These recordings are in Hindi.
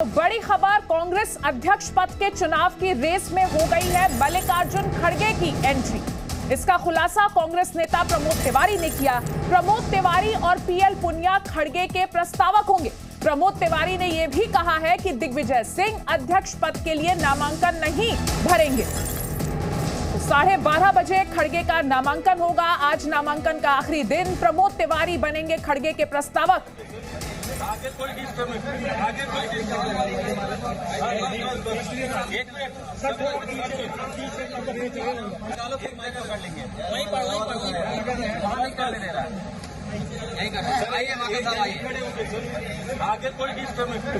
बड़ी खबर, कांग्रेस अध्यक्ष पद के चुनाव की रेस में हो गई है मल्लिकार्जुन खड़गे की एंट्री। इसका खुलासा कांग्रेस नेता प्रमोद तिवारी ने किया। प्रमोद तिवारी और पीएल पुनिया खड़गे के प्रस्तावक होंगे। प्रमोद तिवारी ने यह भी कहा है कि दिग्विजय सिंह अध्यक्ष पद के लिए नामांकन नहीं भरेंगे। 12:30 बजे खड़गे का नामांकन होगा। आज नामांकन का आखिरी दिन। प्रमोद तिवारी बनेंगे खड़गे के प्रस्तावक। आगे कोई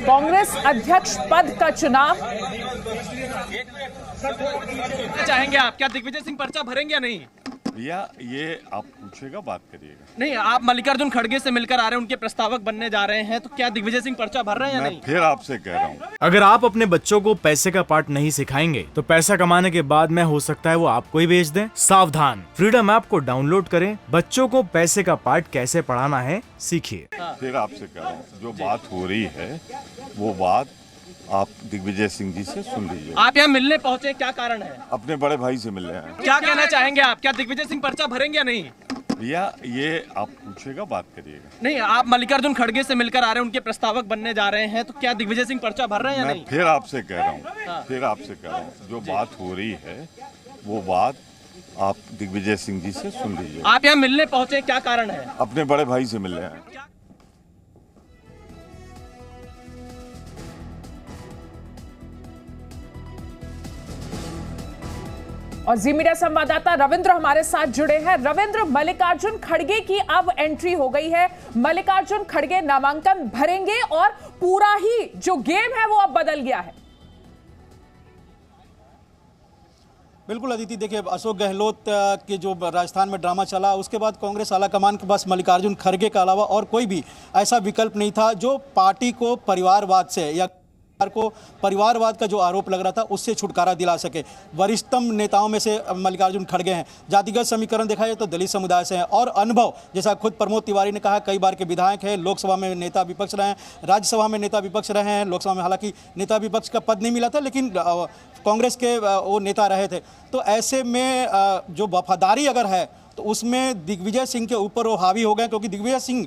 कांग्रेस अध्यक्ष पद का चुनाव चाहेंगे आप? क्या दिग्विजय सिंह पर्चा भरेंगे या नहीं? भैया ये आप पूछेगा, बात करिएगा। नहीं, आप मल्लिकार्जुन खड़गे से मिलकर आ रहे हैं, उनके प्रस्तावक बनने जा रहे हैं, तो क्या दिग्विजय सिंह पर्चा भर रहे हैं या नहीं? फिर आपसे कह रहा हूँ, अगर आप अपने बच्चों को पैसे का पार्ट नहीं सिखाएंगे तो पैसा कमाने के बाद में हो सकता है वो आपको ही बेच दें। सावधान, फ्रीडम ऐप को डाउनलोड करें, बच्चों को पैसे का पार्ट कैसे पढ़ाना है सीखिए। फिर आपसे कह रहा हूँ, जो बात हो रही है वो बात आप दिग्विजय सिंह जी से सुन लीजिए। आप यहाँ मिलने पहुँचे, क्या कारण है? अपने बड़े भाई से मिल रहे हैं। क्या कहना चाहेंगे आप? क्या दिग्विजय सिंह पर्चा भरेंगे या नहीं? भैया ये आप पूछेगा, बात करिएगा। नहीं, आप मल्लिकार्जुन खड़गे से मिलकर आ रहे हैं, उनके प्रस्तावक बनने जा रहे हैं, तो क्या दिग्विजय सिंह पर्चा भर रहे हैं या मैं नहीं? फिर आपसे कह रहा हूँ, फिर आपसे कह रहा हूँ, जो बात हो रही है वो बात आप दिग्विजय सिंह जी से सुन लीजिए। आप यहाँ मिलने पहुँचे, क्या कारण है? अपने बड़े भाई से मिल रहे हैं। और जी मीडिया संवाददाता रविंद्र हमारे साथ जुड़े हैं। रविंद्र, मल्लिकार्जुन खड़गे की अब एंट्री हो गई है। मल्लिकार्जुन खड़गे नामांकन भरेंगे और पूरा ही जो गेम है वो अब बदल गया है। बिल्कुल अदिति, देखिए अशोक गहलोत के जो राजस्थान में ड्रामा चला, उसके बाद कांग्रेस आलाकमान के पास मल्लिकार्जुन खड़गे के अलावा और कोई भी ऐसा विकल्प नहीं था जो पार्टी को परिवारवाद से या को परिवारवाद का जो आरोप लग रहा था उससे छुटकारा दिला सके। वरिष्ठतम नेताओं में से मल्लिकार्जुन खड़गे हैं। जातिगत समीकरण देखा जाए तो दलित समुदाय से हैं और अनुभव, जैसा खुद प्रमोद तिवारी ने कहा, कई बार के विधायक हैं, लोकसभा में नेता विपक्ष रहे हैं, राज्यसभा में नेता विपक्ष रहे हैं। लोकसभा में हालांकि नेता विपक्ष का पद नहीं मिला था, लेकिन कांग्रेस के वो नेता रहे थे। तो ऐसे में जो वफादारी अगर है तो उसमें दिग्विजय सिंह के ऊपर वो हावी हो गए, क्योंकि दिग्विजय सिंह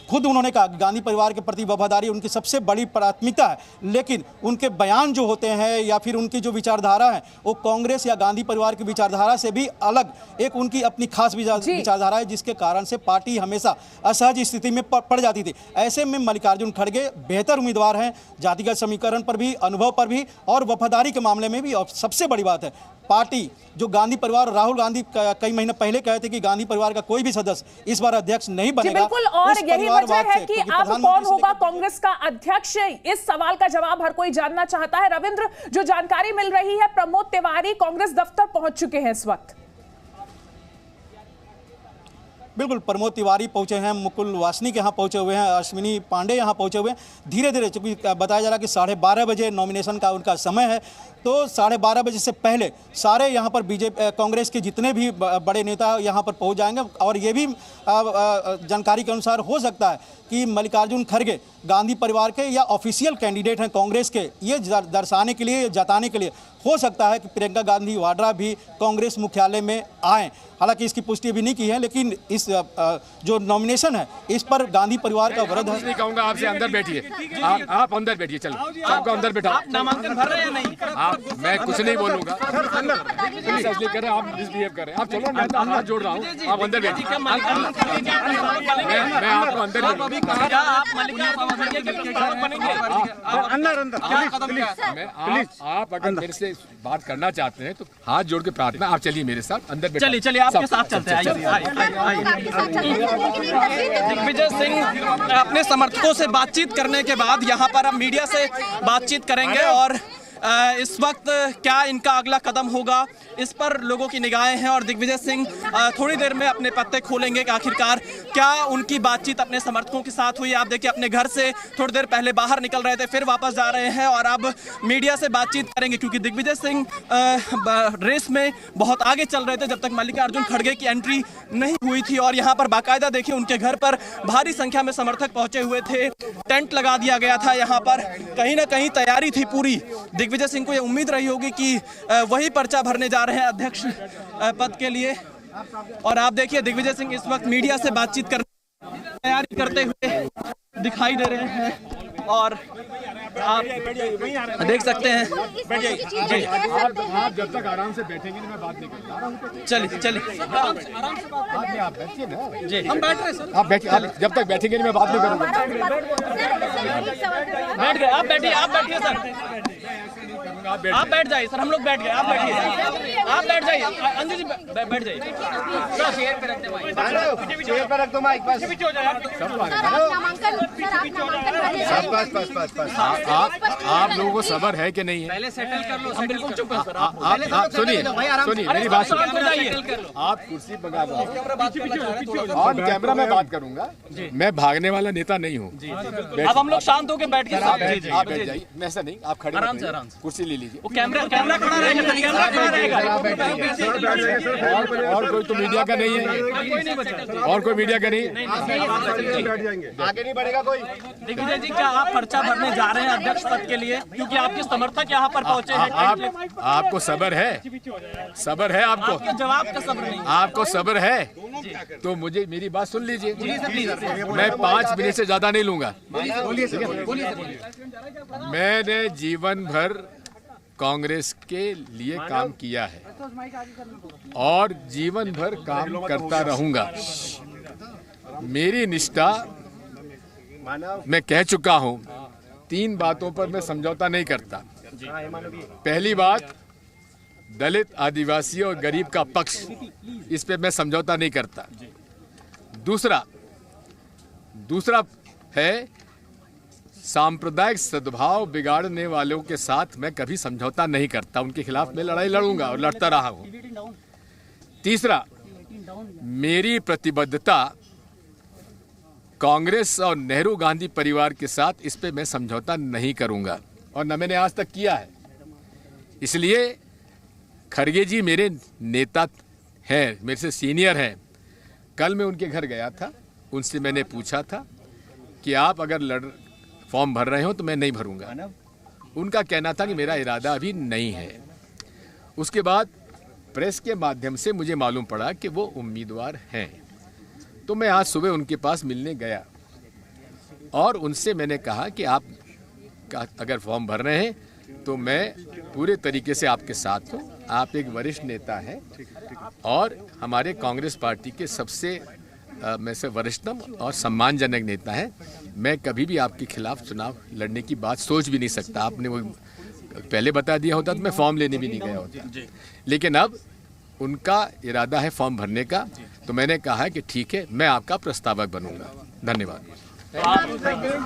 खुद उन्होंने कहा गांधी परिवार के प्रति वफादारी उनकी सबसे बड़ी प्राथमिकता है, लेकिन उनके बयान जो होते हैं या फिर उनकी जो विचारधारा है वो कांग्रेस या गांधी परिवार की विचारधारा से भी अलग एक उनकी अपनी खास विचारधारा है, जिसके कारण से पार्टी हमेशा असहज स्थिति में पड़ जाती थी। ऐसे में मल्लिकार्जुन खड़गे बेहतर उम्मीदवार हैं, जातिगत समीकरण पर भी, अनुभव पर भी और वफादारी के मामले में भी। और सबसे बड़ी बात है, पार्टी जो गांधी परिवार, राहुल गांधी कई महीने पहले कहे थे कि गांधी परिवार का कोई भी सदस्य इस बार अध्यक्ष नहीं बनेगा। बिल्कुल, और यही वजह है कि अब कौन होगा कांग्रेस का अध्यक्ष, इस सवाल का जवाब हर कोई जानना चाहता है। रविंद्र, जो जानकारी मिल रही है, प्रमोद तिवारी कांग्रेस दफ्तर पहुंच चुके हैं इस वक्त। बिल्कुल, प्रमोद तिवारी पहुंचे हैं, मुकुल वासनिक यहाँ पहुंचे हुए हैं, अश्विनी पांडे यहाँ पहुंचे हुए हैं। धीरे धीरे, चूंकि बताया जा रहा है कि 12:30 बजे नॉमिनेशन का उनका समय है, तो 12:30 बजे से पहले सारे यहाँ पर बीजेपी कांग्रेस के जितने भी बड़े नेता यहाँ पर पहुँच जाएंगे। और ये भी जानकारी के अनुसार हो सकता है कि मल्लिकार्जुन खड़गे गांधी परिवार के या ऑफिशियल कैंडिडेट हैं कांग्रेस के, ये दर्शाने के लिए, जताने के लिए हो सकता है कि प्रियंका गांधी वाड्रा भी कांग्रेस मुख्यालय में आएँ। हालांकि इसकी पुष्टि भी नहीं की है, लेकिन इस जो नॉमिनेशन है इस पर गांधी परिवार का विरोध है। नहीं कहूँगा आपसे, अंदर बैठिए, आप अंदर बैठिए, चलो आपको अंदर बैठा। आप नामांकन भर रहे हैं या नहीं? मैं कुछ नहीं बोलूंगा, पुलिस असली कर रहे हैं, आप मिसबिहेव कर रहे हैं। आप चलो, मैं तो हाथ जोड़ रहा हूँ, आप अंदर बैठिए। मैं आपको अंदर आप अगर मेरे से बात करना चाहते हैं तो हाथ जोड़ के प्रार्थना, आप चलिए मेरे साथ अंदर बैठिए। चलिए चलिए, आपके साथ चलते हैं। दिग्विजय सिंह अपने समर्थकों से बातचीत करने के बाद यहाँ पर अब मीडिया से बातचीत करेंगे और इस वक्त क्या इनका अगला कदम होगा, इस पर लोगों की निगाहें हैं। और दिग्विजय सिंह थोड़ी देर में अपने पत्ते खोलेंगे कि आखिरकार क्या उनकी बातचीत अपने समर्थकों के साथ हुई। आप देखिए, अपने घर से थोड़ी देर पहले बाहर निकल रहे थे, फिर वापस जा रहे हैं और अब मीडिया से बातचीत करेंगे, क्योंकि दिग्विजय सिंह रेस में बहुत आगे चल रहे थे जब तक मल्लिकार्जुन खड़गे की एंट्री नहीं हुई थी। और यहाँ पर बाकायदा देखिए, उनके घर पर भारी संख्या में समर्थक पहुंचे हुए थे, टेंट लगा दिया गया था। यहाँ पर कहीं ना कहीं तैयारी थी पूरी। दिग्विजय सिंह को यह उम्मीद रही होगी कि वही पर्चा भरने जा रहे हैं अध्यक्ष पद के लिए। और आप देखिए, दिग्विजय सिंह इस वक्त मीडिया से बातचीत करने की तैयारी करते हुए दिखाई दे रहे हैं। और आप देख सकते हैं, जी आप जब तक आराम से बैठेंगे मैं बात नहीं करूँगा। चलिए चलिए आप बैठिए ना जी, हम बैठ रहे हैं सर। आप बैठिए, आप जब तक बैठेंगे मैं बात नहीं करूँगा। बैठ गए, आप बैठिए, आप बैठिए सर, आप बैठ जाइए सर, हम लोग बैठ गए, आप बैठिए, आप बैठ जाइए, अंजू जी बैठ जाइए। चेयर पे रख दो माइक, बस आप लोगों को सब्र है कि नहीं है? पहले सेटल कर लो, हम बिल्कुल चुप हैं सर। आप सुनिए मेरी बात सुनिए। आप कुर्सी मंगा लो, ऑन कैमरा मैं बात करूंगा। मैं भागने वाला नेता नहीं हूँ। अब हम लोग शांत होकर बैठ के आप बैठ जाइए, ऐसा नहीं, आप खड़े आराम से कुर्सी ले लीजिए। वो कैमरा खड़ा रहेगा, कैमरा खड़ा रहेगा। और कोई तो मीडिया का नहीं है, और कोई मीडिया का नहीं। आगे नहीं बढ़ेगा कोई। दिग्विजय जी, क्या आप पर्चा भरने जा रहे हैं अध्यक्ष पद के लिए, क्योंकि आपके समर्थक यहाँ पर पहुंचे हैं? आपको सब्र है? सब्र है आपको? आपके जवाब का सब्र नहीं। आपको सब्र है तो मुझे मेरी बात सुन लीजिए। मैं 5 मिनट से ज्यादा नहीं लूंगा। मैंने जीवन भर कांग्रेस के लिए काम किया है और जीवन भर काम करता रहूंगा। मेरी निष्ठा, मैं कह चुका हूं, 3 बातों पर मैं समझौता नहीं करता। पहली बात, दलित, आदिवासी और गरीब का पक्ष, इस पे मैं समझौता नहीं करता। दूसरा है सांप्रदायिक सद्भाव बिगाड़ने वालों के साथ मैं कभी समझौता नहीं करता, उनके खिलाफ मैं लड़ाई लड़ूंगा और लड़ता रहा हूं। तीसरा, मेरी प्रतिबद्धता कांग्रेस और नेहरू गांधी परिवार के साथ, इस पे मैं समझौता नहीं करूंगा और न मैंने आज तक किया है। इसलिए खड़गे जी मेरे नेता हैं, मेरे से सीनियर हैं। कल मैं उनके घर गया था, उनसे मैंने पूछा था कि आप अगर फॉर्म भर रहे हो तो मैं नहीं भरूंगा। उनका कहना था कि मेरा इरादा अभी नहीं है। उसके बाद प्रेस के माध्यम से मुझे मालूम पड़ा कि वो उम्मीदवार हैं, तो मैं आज सुबह उनके पास मिलने गया और उनसे मैंने कहा कि आप अगर फॉर्म भर रहे हैं तो मैं पूरे तरीके से आपके साथ हूँ। आप एक वरिष्ठ नेता हैं और हमारे कांग्रेस पार्टी के सबसे में से वरिष्ठतम और सम्मानजनक नेता हैं। मैं कभी भी आपके खिलाफ चुनाव लड़ने की बात सोच भी नहीं सकता। आपने वो पहले बता दिया होता तो मैं फॉर्म लेने भी नहीं गया होता। लेकिन अब उनका इरादा है फॉर्म भरने का, तो मैंने कहा कि ठीक है, मैं आपका प्रस्तावक बनूंगा। धन्यवाद।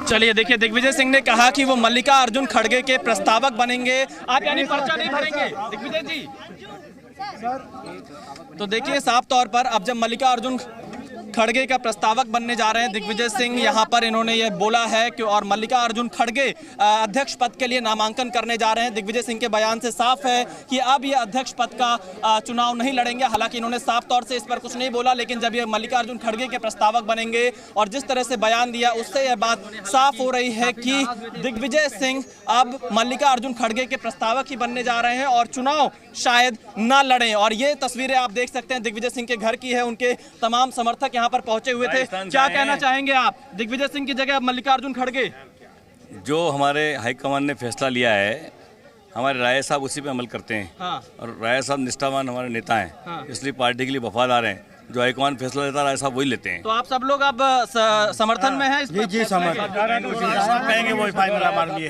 चलिए देखिए, दिग्विजय सिंह ने कहा कि वो मल्लिकार्जुन खड़गे के प्रस्तावक बनेंगे। आप यानी पर्चा नहीं भरेंगे दिग्विजय जी? तो देखिए, साफ तौर पर अब जब मल्लिकार्जुन खड़गे का प्रस्तावक बनने जा रहे हैं दिग्विजय सिंह, यहाँ पर इन्होंने ये बोला है कि और मल्लिकार्जुन खड़गे अध्यक्ष पद के लिए नामांकन करने जा रहे हैं। दिग्विजय सिंह के बयान से साफ है कि अब ये अध्यक्ष पद का चुनाव नहीं लड़ेंगे। हालांकि इन्होंने साफ तौर से इस पर कुछ नहीं बोला, लेकिन जब ये मल्लिकार्जुन खड़गे के प्रस्तावक बनेंगे और जिस तरह से बयान दिया, उससे यह बात साफ हो रही है कि दिग्विजय सिंह अब मल्लिकार्जुन खड़गे के प्रस्तावक ही बनने जा रहे हैं और चुनाव शायद ना लड़ें। और ये तस्वीरें आप देख सकते हैं दिग्विजय सिंह के घर की है। उनके तमाम समर्थक यहाँ पर पहुंचे हुए थे। क्या कहना चाहेंगे आप? दिग्विजय सिंह की जगह मल्लिकार्जुन खड़गे? जो हमारे हाईकमान ने फैसला लिया है, हमारे राय साहब उसी पे अमल करते हैं। हाँ। और राय साहब निष्ठावान हमारे नेता हैं। हाँ। इसलिए पार्टी के लिए वफादार हैं। जो हाईकमान फैसला लेता है राजा साहब वही लेते हैं। तो आप सब लोग अब समर्थन में हैं इस पर? जी कहेंगे वही फाइनल हमारे लिए।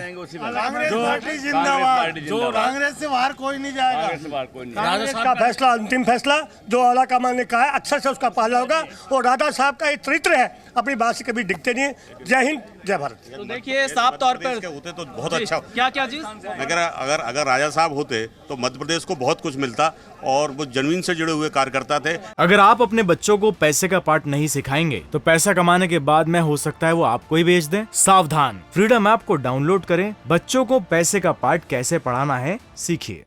जो कांग्रेस से बाहर कोई नहीं जाएगा। कांग्रेस का फैसला अंतिम फैसला जो आला कमान ने कहा है अक्षर से उसका पालन होगा। और राजा साहब का ये चरित्र है, अपनी बात से कभी दिखते नहीं। जय हिंद जय भारत। तो देखिए साफ तौर पर होते तो बहुत अच्छा। क्या चीज? अगर राजा साहब होते तो मध्य प्रदेश को बहुत कुछ मिलता और वो जमीन से जुड़े हुए कार्यकर्ता थे। अगर आप अपने बच्चों को पैसे का पार्ट नहीं सिखाएंगे तो पैसा कमाने के बाद में हो सकता है वो आपको ही बेच दें। सावधान, फ्रीडम ऐप को डाउनलोड करें, बच्चों को पैसे का पार्ट कैसे पढ़ाना है सीखिए।